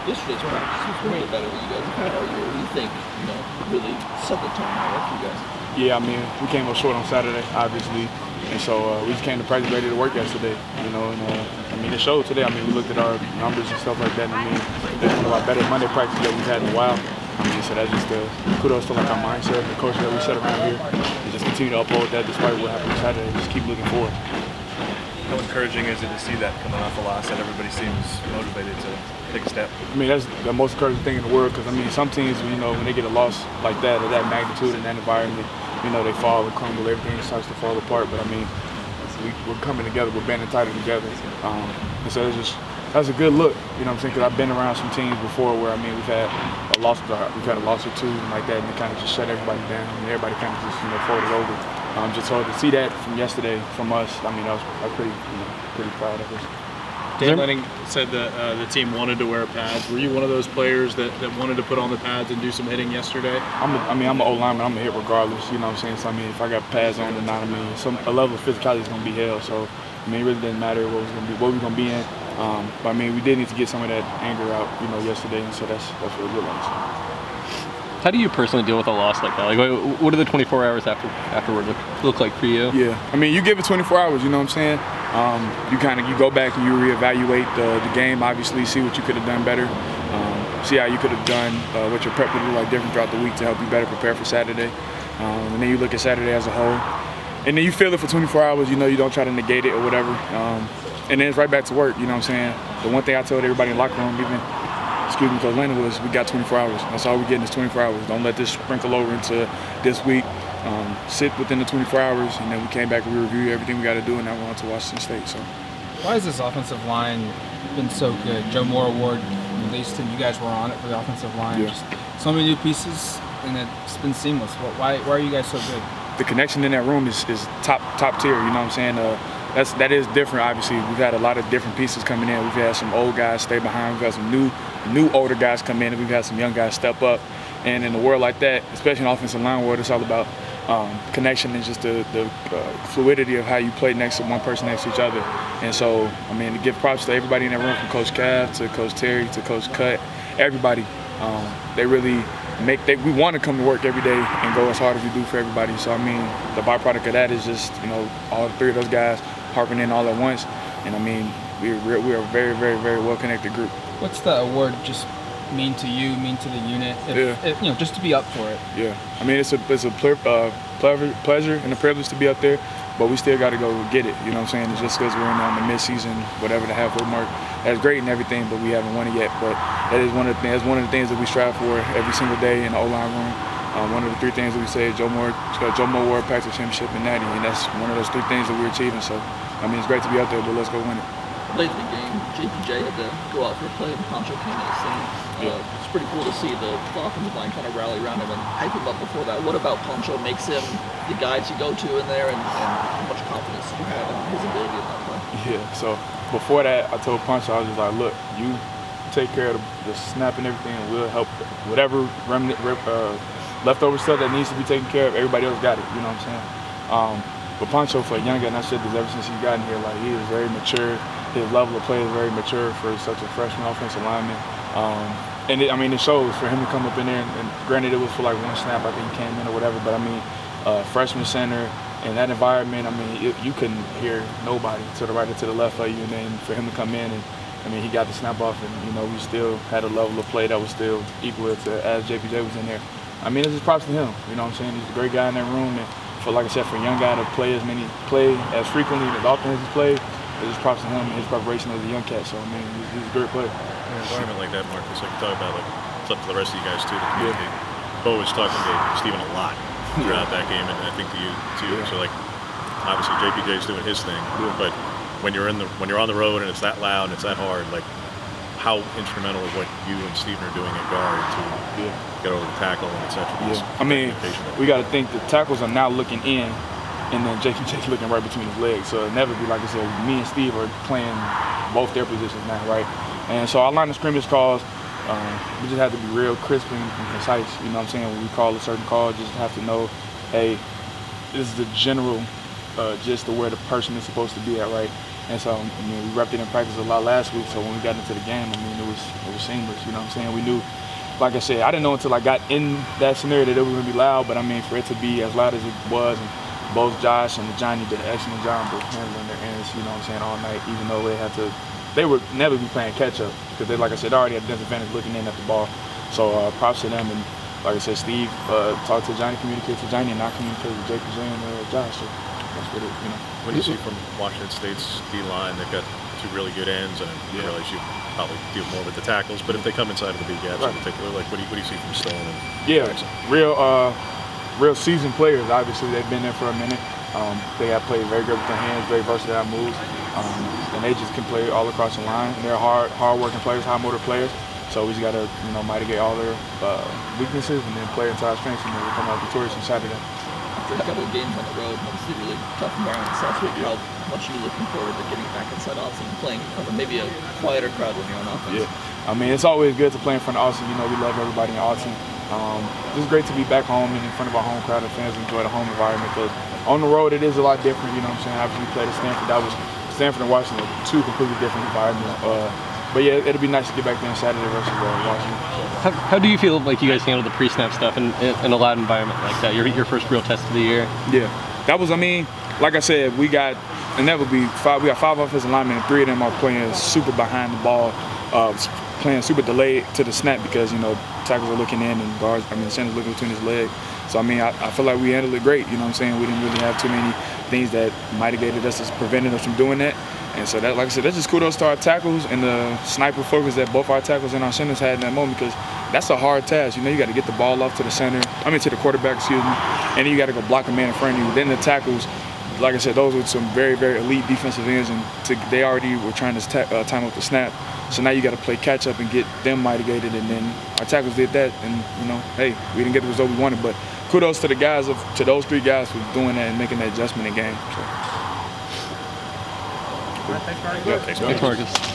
yesterday's practice was way better than you guys have had all year. What do you think, really set the tone for you guys? Yeah, I mean, we came up short on Saturday, obviously, and so we just came to practice ready to work yesterday, and I mean, it showed today. I mean, we looked at our numbers and stuff like that, and I mean, it's one of our better Monday practices that we've had in a while. I mean, so that's just kudos to like our mindset, the culture that we set around here, and just continue to uphold that despite what happened Saturday. Just keep looking forward. How encouraging is it to see that coming off a loss, that everybody seems motivated to take a step? I mean, that's the most encouraging thing in the world because, I mean, some teams, when they get a loss like that, of that magnitude and that environment, they fall and crumble, everything starts to fall apart. But, I mean, we're coming together, we're banding tighter together. And so that's a good look, you know what I'm saying? Because I've been around some teams before where, I mean, we've had a loss or two and like that, and it kind of just shut everybody down, and everybody kind of just, folded over. Just so to see that from yesterday from us, I mean, I was pretty proud of us. Dan Lanning said that the team wanted to wear pads. Were you one of those players that wanted to put on the pads and do some hitting yesterday? I'm an old lineman. I'm a hit regardless. You know what I'm saying? So I mean, if I got pads on or not, I mean, a level of physicality is going to be held. So I mean, it really didn't matter what we're going to be in. But I mean, we did need to get some of that anger out, yesterday, and so that's what it looked like. How do you personally deal with a loss like that? Like, what do the 24 hours afterward look like for you? Yeah, I mean, you give it 24 hours. You know what I'm saying? You go back and you reevaluate the game. Obviously, see what you could have done better. See how you could have done what your prep would look like different throughout the week to help you better prepare for Saturday. And then you look at Saturday as a whole, and then you feel it for 24 hours. You don't try to negate it or whatever. And then it's right back to work. You know what I'm saying? The one thing I told everybody in the locker room, Coach Landon, was we got 24 hours. That's all we're getting is 24 hours. Don't let this sprinkle over into this week. Sit within the 24 hours, and then we came back and we reviewed everything we got to do, and now we're on to Washington State. So, why has this offensive line been so good? Joe Moore Award, you guys were on it for the offensive line. Yeah. Just so many new pieces, and it's been seamless. Why are you guys so good? The connection in that room is top tier. You know what I'm saying? That is different. Obviously, we've had a lot of different pieces coming in. We've had some old guys stay behind. We've had some new older guys come in, and we've had some young guys step up. And in a world like that, especially in the offensive line world, it's all about connection and just the fluidity of how you play next to one person next to each other. And so, I mean, to give props to everybody in that room, from Coach Cav to Coach Terry to Coach Cut, everybody, they really we want to come to work every day and go as hard as we do for everybody. So, I mean, the byproduct of that is just, all three of those guys harping in all at once. And, I mean, we are a very, very, very well-connected group. What's the award just mean to you, mean to the unit, just to be up for it? Yeah, I mean, it's a pleasure and a privilege to be up there, but we still got to go get it. You know what I'm saying? It's just because we're in the mid-season, whatever, the halfway mark. That's great and everything, but we haven't won it yet. But that is one of the things that we strive for every single day in the O-line room. One of the three things that we say is Joe Moore Award, Pac-12 Championship, and Natty, and that's one of those three things that we're achieving. So, I mean, it's great to be out there, but let's go win it. Late in the game, JPJ had to go out for a play, and Poncho came in. It's pretty cool to see the offensive line kind of rally around him and hype him up before that. What about Poncho makes him the guy to go to in there, and how much confidence do you have in his ability in that play? Yeah, so before that, I told Poncho, I was just like, look, you take care of the snap and everything, and we'll help whatever leftover stuff that needs to be taken care of. Everybody else got it, you know what I'm saying? But Poncho, for a young guy, and I said this ever since he got in here, like, he is very mature. His level of play is very mature for such a freshman offensive lineman. And it shows for him to come up in there, and granted it was for like one snap, I think he came in or whatever, but I mean, freshman center in that environment, I mean, you couldn't hear nobody to the right or to the left of you, and then for him to come in and, I mean, he got the snap off, and, we still had a level of play that was still equal to as JPJ was in there. I mean, it's just props to him, you know what I'm saying? He's a great guy in that room, and like I said, for a young guy to play as frequently and as often as he's played, it's just props to him and his preparation as a young cat. So, I mean, he's a great player. In an environment like that, Marcus, like you talk about, like, it's up to the rest of you guys, too, to communicate. Bo was talking to Steven a lot throughout that game, and I think to you, too. Yeah. So, like, obviously JPJ's doing his thing, but when you're on the road and it's that loud and it's that hard, like, how instrumental is what you and Steven are doing at guard to get over the tackle and et cetera? Yeah. I mean, we got to think the tackles are now looking in, and then JPJ's looking right between his legs. So it'll never be, like I said, me and Steve are playing both their positions now, right? And so our line of scrimmage calls, we just have to be real crisp and concise. You know what I'm saying? When we call a certain call, just have to know, hey, this is the general gist of where the person is supposed to be at, right? And so, I mean, we repped it in practice a lot last week. So when we got into the game, I mean, it was seamless. You know what I'm saying? We knew, like I said, I didn't know until I got in that scenario that it was going to be loud. But I mean, for it to be as loud as it was, and both Josh and Johnny did an excellent job both handling their ends. You know what I'm saying? All night, even though they would never be playing catch up because they, like I said, already had a disadvantage looking in at the ball. So props to them. And like I said, Steve talked to Johnny, communicated to Johnny, and I communicated with JPJ and Josh. So that's what it, you know. What do you see from Washington State's D-line? They've got two really good ends, and I realize you probably deal more with the tackles, but if they come inside of the big gaps in particular, like what do you see from Stone and Jackson? Real seasoned players. Obviously, they've been there for a minute. They have played very good with their hands, very versatile moves, and they just can play all across the line. And they're hard-working players, high-motor players. So we just got to, mitigate all their weaknesses and then play into our strengths, and then we come out victorious on Saturday. After a couple of games on the road, obviously really tough environment last week. How much are you looking forward to getting back inside Austin and playing in front of maybe a quieter crowd when you're on offense? Yeah, I mean, it's always good to play in front of Austin. We love everybody in Austin. It's great to be back home and in front of our home crowd, and fans enjoy the home environment, because on the road it is a lot different. You know what I'm saying? Obviously, we played at Stanford. Stanford and Washington, two completely different environments. But yeah, it'll be nice to get back there on Saturday versus Washington. How do you feel like you guys handled the pre-snap stuff in a loud environment like that? Your first real test of the year. Yeah, that was. I mean, like I said, we got 5 offensive linemen, and 3 of them are playing super behind the ball, playing super delayed to the snap because tackles are looking in and the center's looking between his legs. So I mean, I feel like we handled it great. You know what I'm saying? We didn't really have too many things that mitigated us, prevented us from doing that. And so that, like I said, that's just kudos to our tackles and the sniper focus that both our tackles and our centers had in that moment, because that's a hard task. You got to get the ball off to the quarterback, and then you got to go block a man in front of you. Then the tackles, like I said, those were some very, very elite defensive ends, and they already were trying to time up the snap. So now you got to play catch up and get them mitigated, and then our tackles did that, and hey, we didn't get the result we wanted, but kudos to those 3 guys for doing that and making that adjustment in game. So. All right, thanks, Marty. Yeah, thanks, Thanks, Marcus.